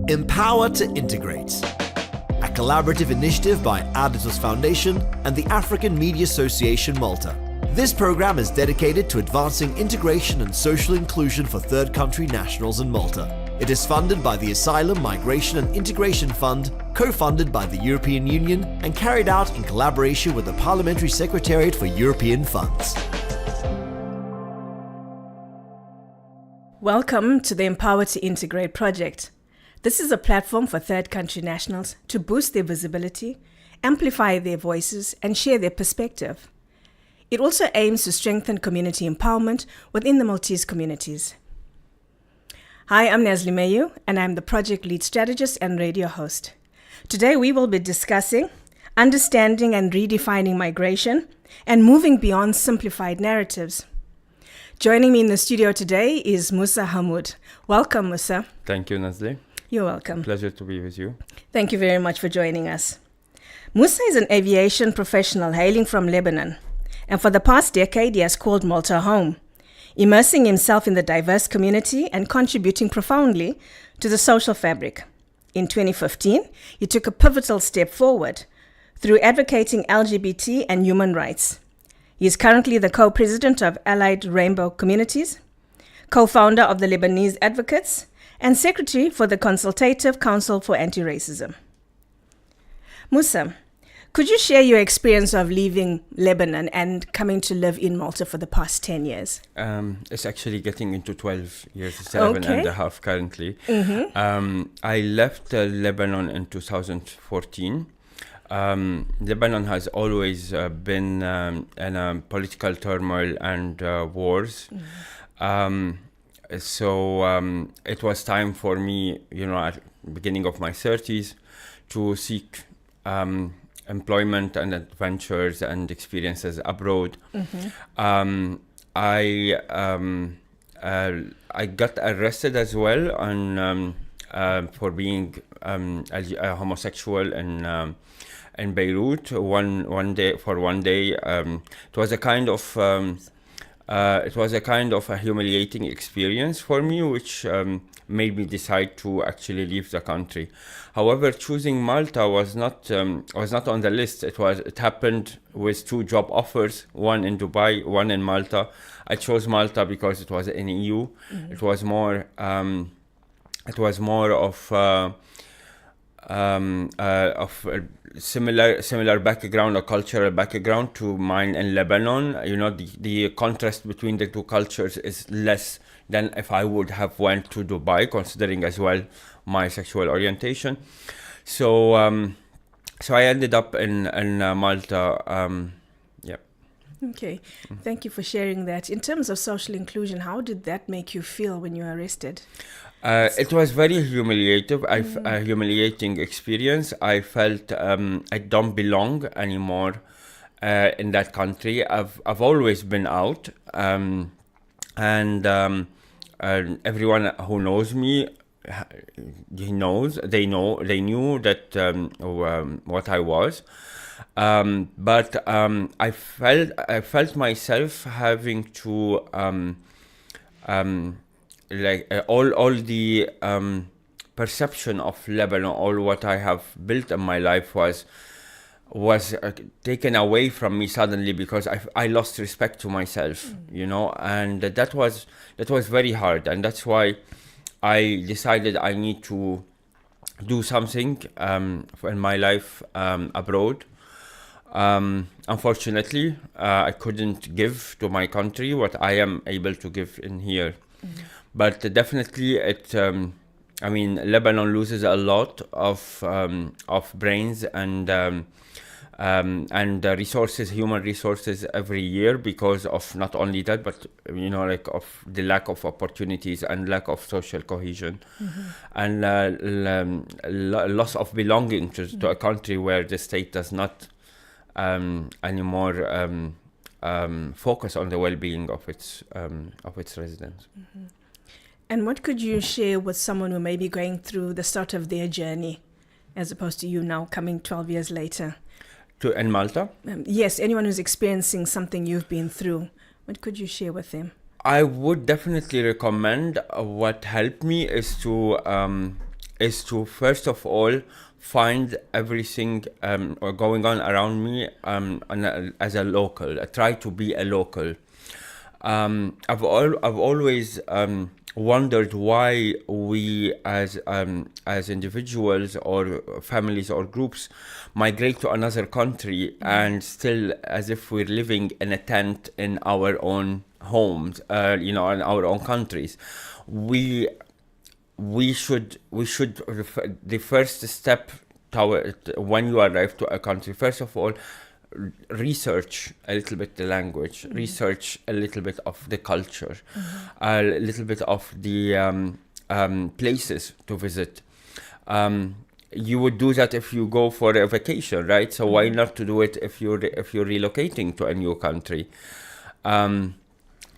Empower to Integrate, a collaborative initiative by Aditus Foundation and the African Media Association Malta. This program is dedicated to advancing integration and social inclusion for third country nationals in Malta. It is funded by the Asylum, Migration and Integration Fund, co-funded by the European Union and carried out in collaboration with the Parliamentary Secretariat for European Funds. Welcome to the Empower to Integrate project. This is a platform for third country nationals to boost their visibility, amplify their voices, and share their perspective. It also aims to strengthen community empowerment within the Maltese communities. Hi, I'm Nazli Mayu, and I'm the project lead strategist and radio host. Today we will be discussing understanding and redefining migration and moving beyond simplified narratives. Joining me in the studio today is Moussa Hammod. Welcome, Moussa. Thank you, Nazli. You're welcome. Pleasure to be with you. Thank you very much for joining us. Moussa is an aviation professional hailing from Lebanon, and for the past decade he has called Malta home, immersing himself in the diverse community and contributing profoundly to the social fabric. In 2015, he took a pivotal step forward through advocating LGBT and human rights. He is currently the co-president of Allied Rainbow Communities, co-founder of the Lebanese Advocates, and secretary for the Consultative Council for Anti-Racism. Moussa, could you share your experience of leaving Lebanon and coming to live in Malta for the past 10 years? It's actually getting into 12 years, 11 and a half currently. I left Lebanon in 2014. Lebanon has always been in a political turmoil and wars. So it was time for me, at the beginning of my 30s, to seek employment and adventures and experiences abroad. I got arrested as well for being a homosexual in Beirut one day. It was a kind of a humiliating experience for me, which made me decide to actually leave the country. However, choosing Malta was not on the list. It happened with two job offers, one in Dubai, one in Malta. I chose Malta because it was in EU. It was more of a similar background or cultural background to mine in Lebanon. The contrast between the two cultures is less than if I would have went to Dubai, considering as well my sexual orientation. So I ended up in Malta. Okay, thank you for sharing that. In terms of social inclusion, how did that make you feel when you were arrested? It was very humiliating experience. I felt I don't belong anymore in that country. I've always been out, and everyone who knows me, they knew that what I was. But I felt myself having to all the perception of Lebanon, all what I have built in my life was taken away from me suddenly, because I lost respect to myself, and that was very hard, and that's why I decided I need to do something in my life abroad. Unfortunately, I couldn't give to my country what I am able to give in here. But definitely, Lebanon loses a lot of brains and resources, human resources every year, because of not only that, but of the lack of opportunities and lack of social cohesion, and loss of belonging to a country where the state does not anymore focus on the well-being of its residents. And what could you share with someone who may be going through the start of their journey, as opposed to you now coming 12 years later? In Malta? Yes, anyone who's experiencing something you've been through. What could you share with them? I would definitely recommend what helped me is to is to first of all find everything going on around me as a local. I try to be a local. I've always wondered why we as individuals or families or groups migrate to another country and still as if we're living in a tent in our own homes, in our own countries. We should the first step toward when you arrive to a country, first of all, research a little bit the language, research a little bit of the culture, a little bit of the places to visit. You would do that if you go for a vacation, right? So why not to do it if you're relocating to a new country?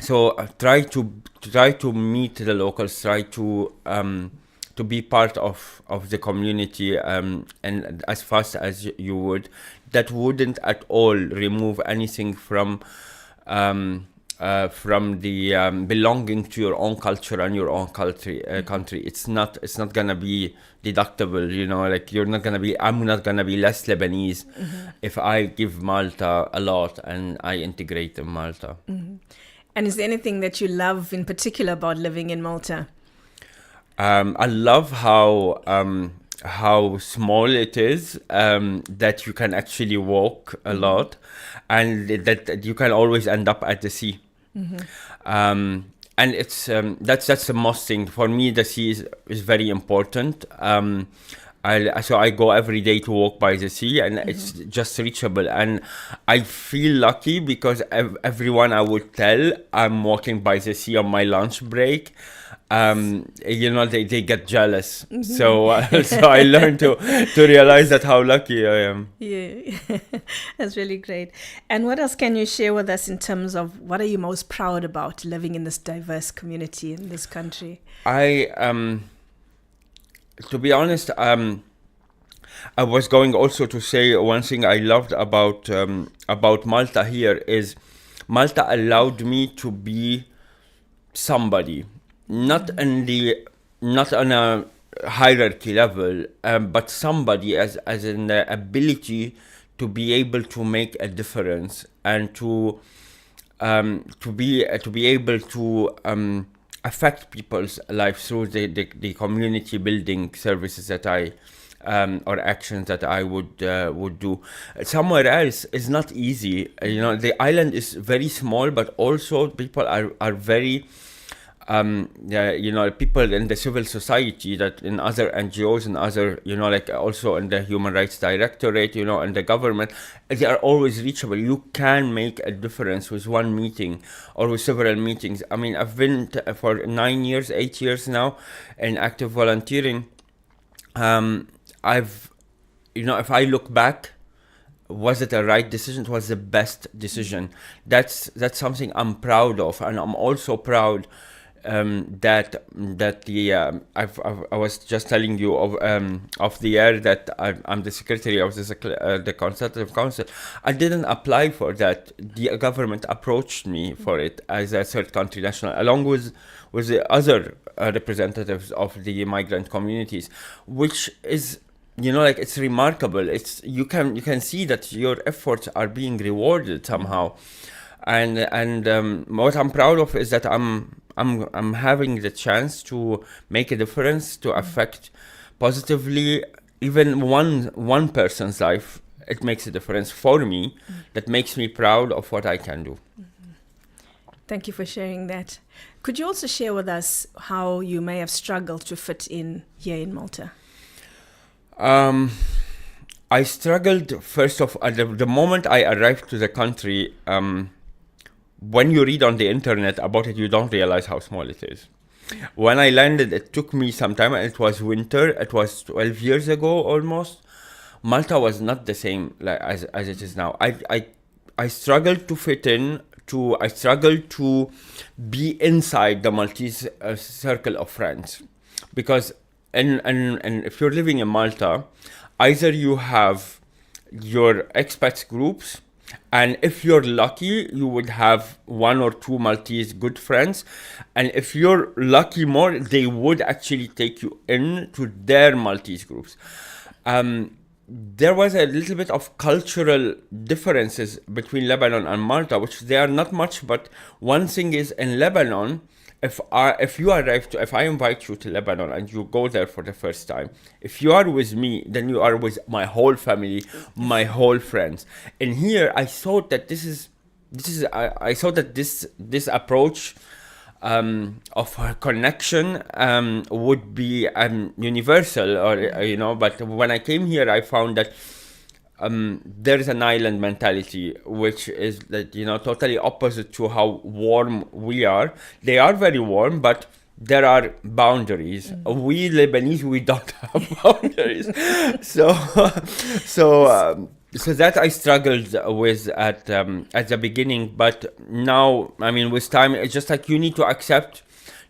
So try to meet the locals, try to be part of the community, and as fast as you would. That wouldn't at all remove anything from the belonging to your own culture and your own country. It's not gonna be deductible, like I'm not gonna be less Lebanese if I give Malta a lot and I integrate in Malta. And is there anything that you love in particular about living in Malta? I love how small it is, that you can actually walk a lot, and that you can always end up at the sea. And it's that's the most thing for me. The sea is very important. So I go every day to walk by the sea, and it's just reachable. And I feel lucky because everyone I would tell I'm walking by the sea on my lunch break, they get jealous. So I learned to realize that how lucky I am. Yeah, that's really great. And what else can you share with us in terms of what are you most proud about living in this diverse community in this country? To be honest, I was going also to say one thing I loved about Malta here is Malta allowed me to be somebody, not on a hierarchy level, but somebody as in the ability to be able to make a difference and to be able to affect people's lives through the community building services that I or actions that I would do. Somewhere else is not easy. The island is very small, but also people are very people in the civil society, that in other NGOs and other, like also in the Human Rights Directorate, and the government, they are always reachable. You can make a difference with one meeting or with several meetings. I mean, I've been for 8 years now in active volunteering. If I look back, was it a right decision? It was the best decision. That's something I'm proud of, and I'm also proud that I was just telling you of the air that I'm the secretary of the Consultative Council. I didn't apply for that. The government approached me for it as a third country national, along with the other representatives of the migrant communities, which is, it's remarkable. You can see that your efforts are being rewarded somehow, and what I'm proud of is that I'm having the chance to make a difference, to affect positively even one person's life. It makes a difference for me. That makes me proud of what I can do. Thank you for sharing that. Could you also share with us how you may have struggled to fit in here in Malta? I struggled first off at the moment I arrived to the country. When you read on the internet about it, you don't realize how small it is. When I landed, it took me some time, and it was winter. It was 12 years ago almost. Malta was not the same as it is now. I struggled to fit in. I struggled to be inside the Maltese circle of friends, because and if you're living in Malta, either you have your expats groups And if you're lucky, you would have one or two Maltese good friends. And if you're lucky more, they would actually take you into their Maltese groups. There was a little bit of cultural differences between Lebanon and Malta, which they are not much, but one thing is in Lebanon, if I invite you to Lebanon and you go there for the first time, if you are with me, then you are with my whole family, my whole friends. And here, I thought that I thought that this approach of connection would be universal, or But when I came here, I found that there is an island mentality, which is that totally opposite to how warm we are. They are very warm, but there are boundaries. We Lebanese, we don't have boundaries. So that I struggled with at the beginning, but now, I mean, with time, it's just like you need to accept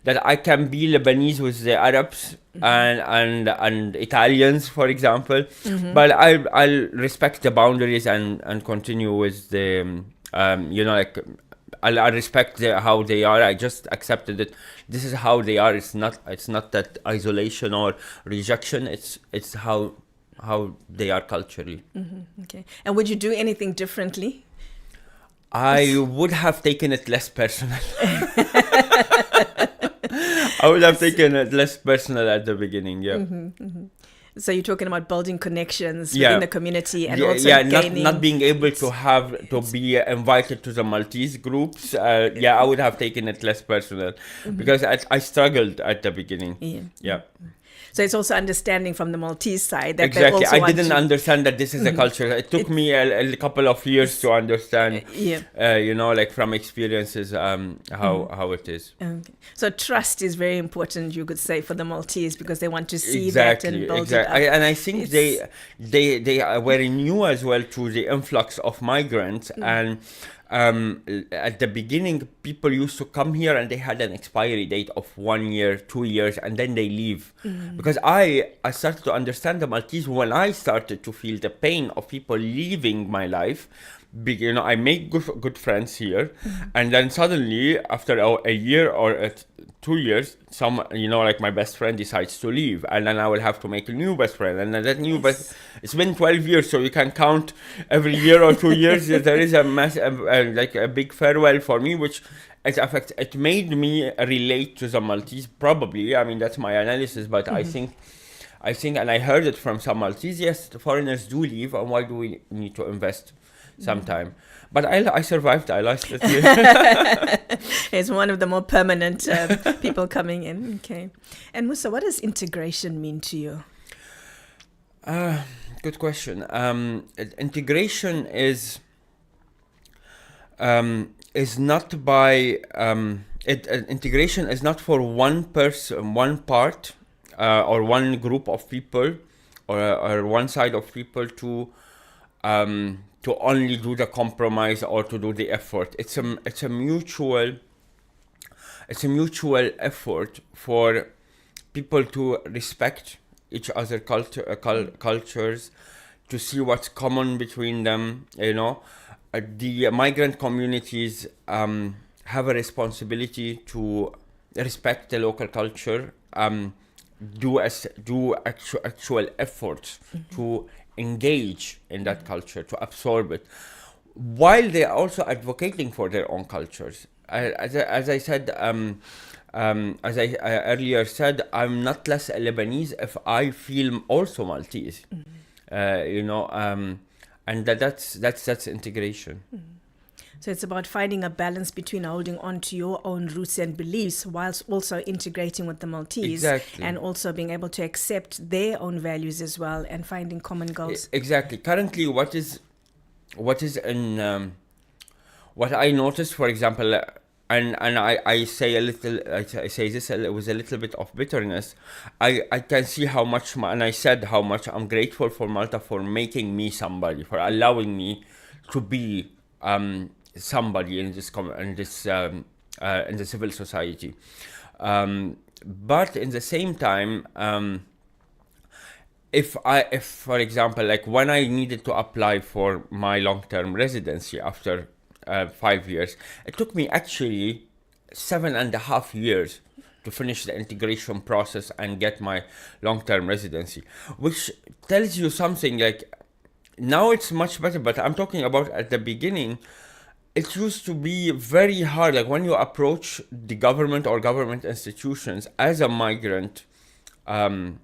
that I can be Lebanese with the Arabs and Italians, for example, but I'll respect the boundaries and continue with the I respect how they are. I just accepted that this is how they are. It's not that isolation or rejection. It's how they are culturally. Okay. And would you do anything differently? I would have taken it less personal. I would have taken it less personal at the beginning, yeah. So you're talking about building connections within the community and also gaining... not being able to be invited to the Maltese groups. I would have taken it less personal because I struggled at the beginning. Yeah. So it's also understanding from the Maltese side that exactly. they also I didn't understand that this is a culture. It took me a couple of years to understand. From experiences, how it is. Okay. So trust is very important, you could say, for the Maltese, because they want to see that and build it up. And I think they were new as well to the influx of migrants and. At the beginning, people used to come here and they had an expiry date of 1 year, 2 years, and then they leave. Because I started to understand the Maltese when I started to feel the pain of people leaving my life. I make good friends here, and then suddenly, after a year or 2 years, my best friend decides to leave, and then I will have to make a new best friend, and then that new it's been 12 years, so you can count every year or 2 years. There is a big farewell for me, which it made me relate to the Maltese. Probably, I mean, that's my analysis, but I think, and I heard it from some Maltese. Yes, the foreigners do leave, and why do we need to invest sometime? But I survived. I lost it. It's one of the more permanent people coming in. Okay. And Moussa, what does integration mean to you? Good question. Integration is not by integration is not for one person, one part, or one group of people, or one side of people to only do the compromise or to do the effort. It's a mutual effort for people to respect each other cultures, to see what's common between them. The migrant communities have a responsibility to respect the local culture, do actual efforts to engage in that culture, to absorb it, while they are also advocating for their own cultures. As I said, as I earlier said, I'm not less a Lebanese if I feel also Maltese. And that's integration. So it's about finding a balance between holding on to your own roots and beliefs whilst also integrating with the Maltese. Exactly. And also being able to accept their own values as well and finding common goals. Exactly. Currently, what is in what I noticed, for example, and I say this with a little bit of bitterness. I can see how much, and I said how much I'm grateful for Malta for making me somebody, for allowing me to be somebody in the civil society, but in the same time, if for example, like when I needed to apply for my long-term residency after 5 years, it took me actually 7.5 years to finish the integration process and get my long-term residency, which tells you something. Like, now it's much better, but I'm talking about at the beginning, it used to be very hard. Like, when you approach the government or government institutions as a migrant a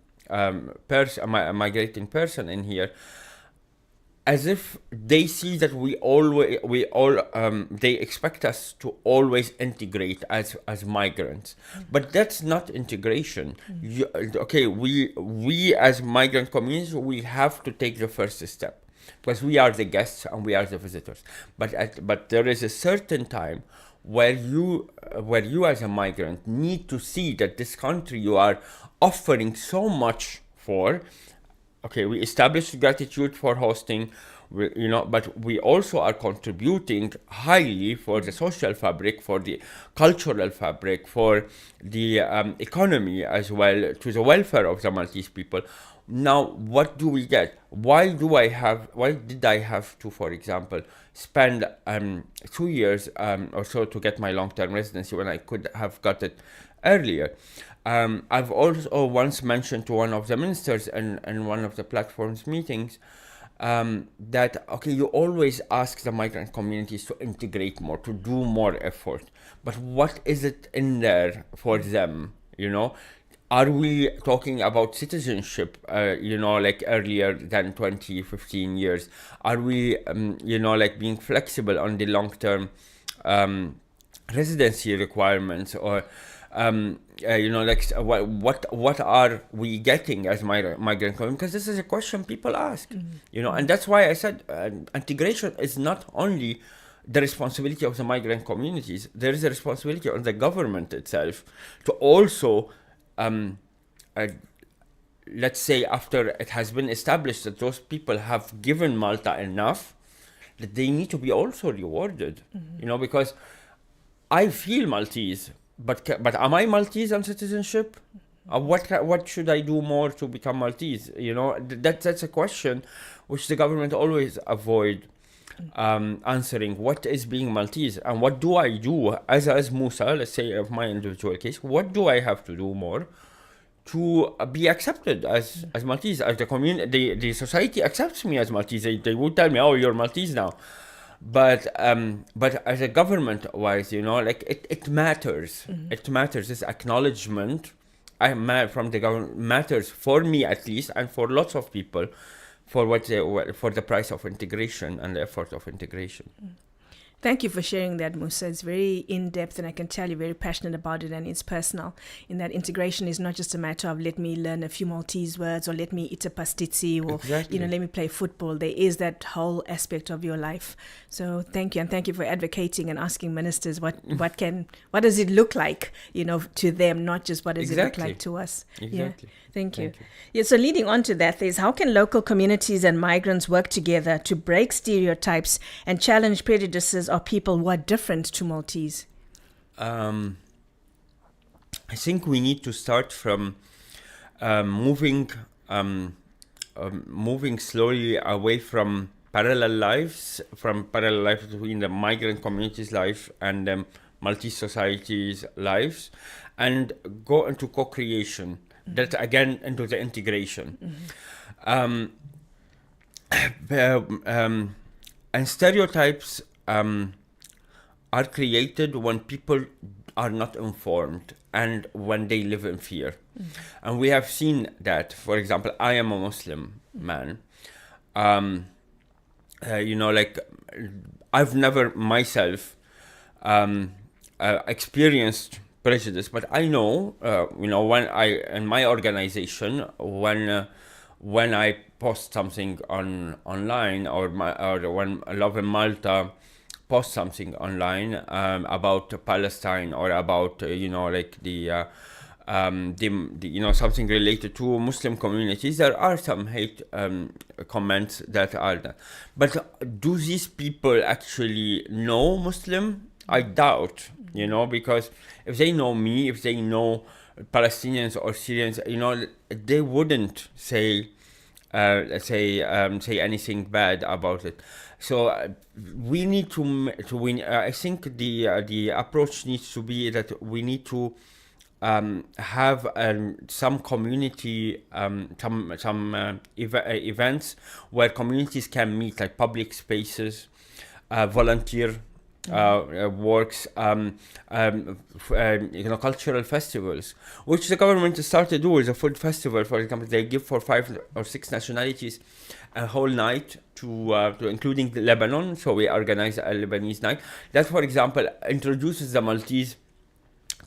migrating person in here, as if they see that they expect us to always integrate as migrants, but that's not integration. We as migrant communities, we have to take the first step, because we are the guests and we are the visitors. But there is a certain time where you as a migrant need to see that this country you are offering so much for. Okay, we established gratitude for hosting, but we also are contributing highly for the social fabric, for the cultural fabric, for the economy as well, to the welfare of the Maltese people. Now, what do we get? Why did I have to, for example, spend 2 years or so to get my long-term residency when I could have got it earlier? I've also once mentioned to one of the ministers in one of the platform's meetings that, okay, you always ask the migrant communities to integrate more, to do more effort, but what is it in there for them, Are we talking about citizenship, like earlier than 20, 15 years? Are we, like being flexible on the long-term residency requirements? Or, what are we getting as migrant community? Because this is a question people ask, and that's why I said integration is not only the responsibility of the migrant communities. There is a responsibility on the government itself to also let's say, after it has been established that those people have given Malta enough, that they need to be also rewarded, because I feel Maltese, but am I Maltese on citizenship? What should I do more to become Maltese? That's a question which the government always avoid answering. What is being Maltese, and what do I do as Moussa, let's say, of my individual case, what do I have to do more to be accepted as Maltese, as the community, the society accepts me as Maltese. They would tell me, oh, you're Maltese now. But as a government wise, it matters. It matters. This acknowledgement from the government matters, for me at least, and for lots of people, for the price of integration and the effort of integration. Thank you for sharing that, Moussa. It's very in-depth, and I can tell you're very passionate about it, and it's personal, in that integration is not just a matter of let me learn a few Maltese words, or let me eat a pastizzi, or exactly. Let me play football. There is that whole aspect of your life. So thank you, and thank you for advocating and asking ministers what does it look like, to them, not just what does it look like to us. Exactly. Yeah. Thank you. Yeah, so leading on to that, is how can local communities and migrants work together to break stereotypes and challenge prejudices of people who are different to Maltese? I think we need to start from moving slowly away from parallel lives between the migrant community's life and the Maltese society's lives, and go into co-creation. That again into the integration. And stereotypes are created when people are not informed and when they live in fear. And we have seen that. For example, I am a Muslim man. I've never myself experienced prejudice, but I know, when in my organization, when I post something online, or when Love in Malta post something online about Palestine, or about something related to Muslim communities, there are some hate comments that are there. But do these people actually know Muslim? I doubt, because if they know me, if they know Palestinians or Syrians, they wouldn't say say anything bad about it. So we need to win. I think the approach needs to be that we need to have some community events where communities can meet, like public spaces, volunteer works, cultural festivals, which the government has started to do. Is a food festival, for example. They give for 5 or 6 nationalities a whole night to including the Lebanon. So we organize a Lebanese night. That, for example, introduces the Maltese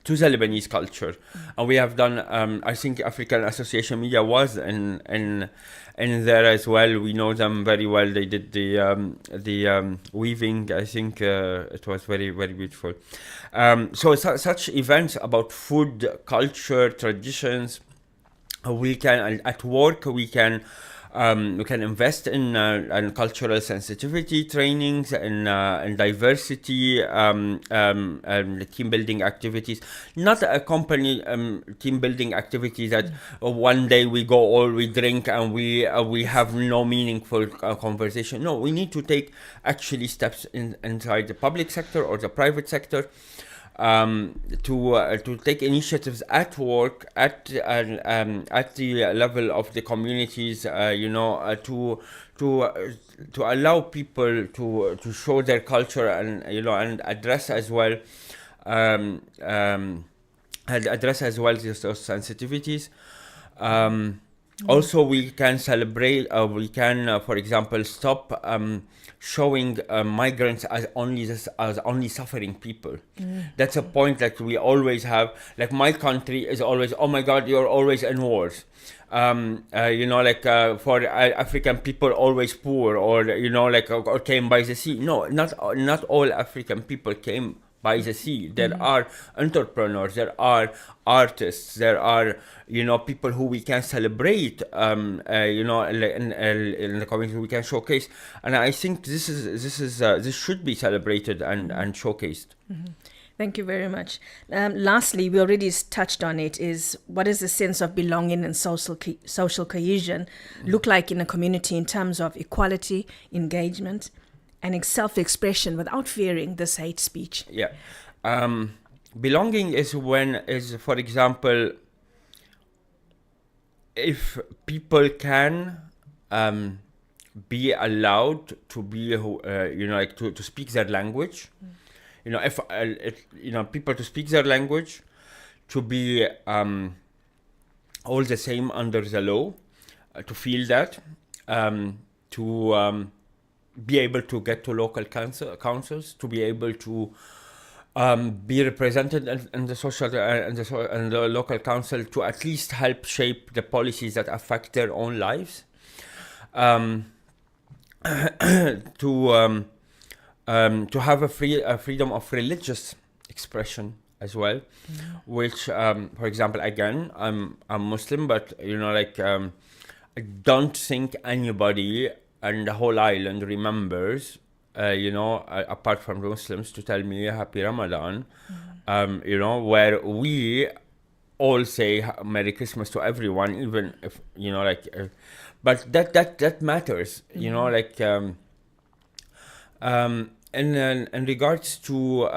to the Lebanese culture. And we have done, I think African Association Media was in there as well. We know them very well. They did the weaving. I think it was very, very beautiful. So such events about food, culture, traditions, we can, at work, we can invest in cultural sensitivity trainings and diversity, team building activities. Not a company team building activity that one day we go all we drink and we have no meaningful conversation. No, we need to take actually steps inside the public sector or the private sector. To take initiatives at work, at the level of the communities, to allow people to show their culture and and address as well those sensitivities. Also, we can celebrate. We can, for example, stop showing migrants as only suffering people. That's a point that we always have. Like, my country is always, oh my God, you're always in wars. For African people, always poor, or or came by the sea. No, not all African people came by the sea. There are entrepreneurs, there are artists, there are people who we can celebrate, in the community we can showcase, and I think this should be celebrated and showcased. Thank you very much. Lastly, we already touched on it, is what is the sense of belonging and social cohesion look like in a community in terms of equality, engagement, and self-expression without fearing this hate speech? Yeah. Belonging is for example, if people can be allowed to be to speak their language. If people to speak their language, to be all the same under the law, to feel that, to be able to get to local councils, to be able to be represented in the social and the local council, to at least help shape the policies that affect their own lives, to have a freedom of religious expression as well, which, for example, again, I'm Muslim, but I don't think anybody and the whole island remembers, apart from the Muslims, to tell me Happy Ramadan, where we all say Merry Christmas to everyone, even if, but that matters, in regards to,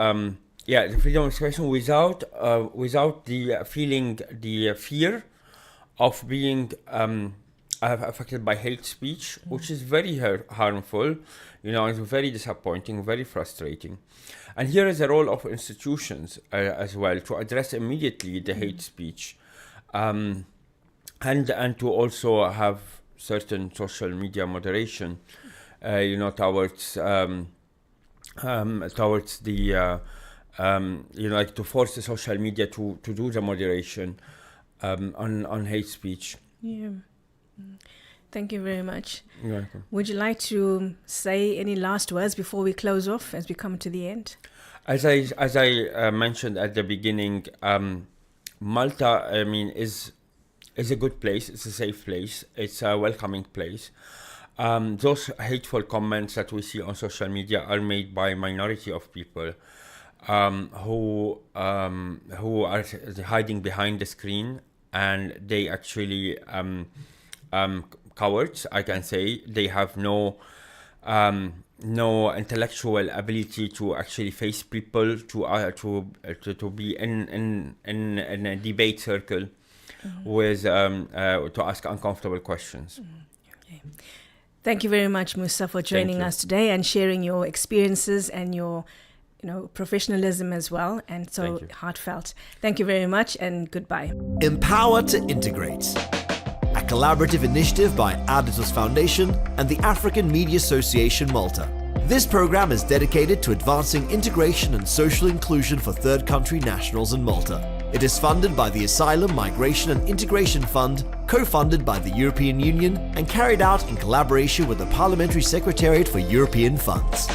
the freedom of expression without the fear of being affected by hate speech, which is very harmful, it's very disappointing, very frustrating. And here is the role of institutions as well, to address immediately the hate speech, and to also have certain social media moderation, towards the to force the social media to do the moderation on hate speech. Yeah. Thank you very much. You're welcome. Would you like to say any last words before we close off, as we come to the end? As I mentioned at the beginning, Malta, is a good place. It's a safe place. It's a welcoming place. Those hateful comments that we see on social media are made by a minority of people who are hiding behind the screen, and they actually cowards, I can say. They have no intellectual ability to actually face people, to be in a debate circle with to ask uncomfortable questions. Okay. Thank you very much, Moussa, for joining us today and sharing your experiences and your professionalism as well, and so heartfelt. Thank you very much, and goodbye. Empower to Integrate, a collaborative initiative by Aditus Foundation and the African Media Association Malta. This program is dedicated to advancing integration and social inclusion for third country nationals in Malta. It is funded by the Asylum, Migration and Integration Fund, co-funded by the European Union and carried out in collaboration with the Parliamentary Secretariat for European Funds.